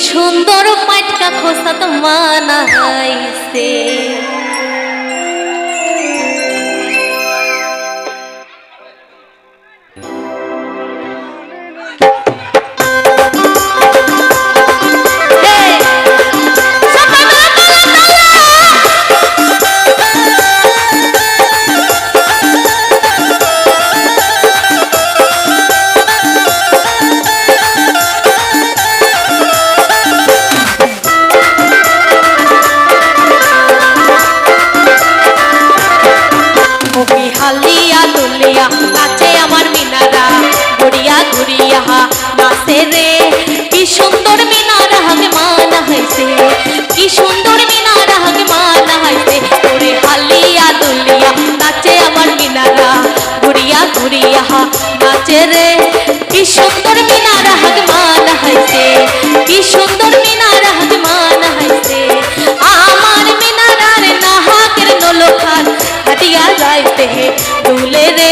সুন্দর পাটকা খোসাত মানাইছে হালিয়া দুলিয়া নাচে আমার মিনারা ঘুরিয়া ঘুরিয়া নাচে রে কি সুন্দর মিনারা হাকে মানা হইছে কি সুন্দর মিনারা হাকে মানা হইছে ওরে হালিয়া দুলিয়া নাচে আমার মিনারা ঘুরিয়া ঘুরিয়া নাচে রে কি সুন্দর মিনারা হাকে মানা হইছে কি সুন্দর মিনারা হাকে মানা হইছে আমার মিনারার নাহাকের নলখান হাটিয়া যাইতে দুলে রে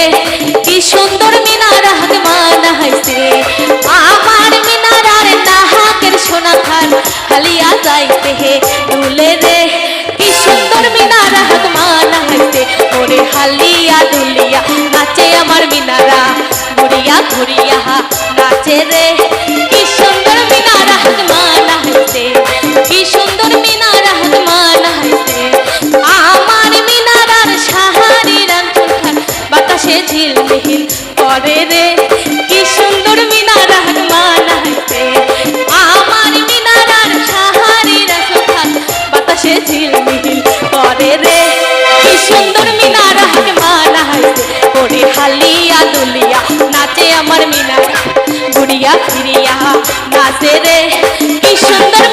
কি সুন্দর মিনারা হাতে মানা হইছে আমার মিনারার নাহাকের সোনা খান হালিয়া যাইতে দুলে রে কি সুন্দর মিনারা হাতে মানা হইছে ওরে হালিয়া দুলিয়া নাচে আমার মিনারা ঘুরিয়া ঘুরিয়া নাচে রে কি সুন্দর মিনারা হাতে মানা হইছে কি সুন্দর মিনারা হাতে মানা হইছে আমার মিনারার সাহারির আঁচল খান বাতাসে ঝিলমিল করে রে কি সুন্দর মিনারা হাতে মানা হইছে আমার মিনারার সাহারির আঁচল খান বাতাসে ঝিলমিল করে রে কি সুন্দর মিনারা হাতে মানা হইছে ওরে হালিয়া দুলিয়া নাচে আমার মিনারা ঘুরিয়া ফিরিয়া নাচে রে কি সুন্দর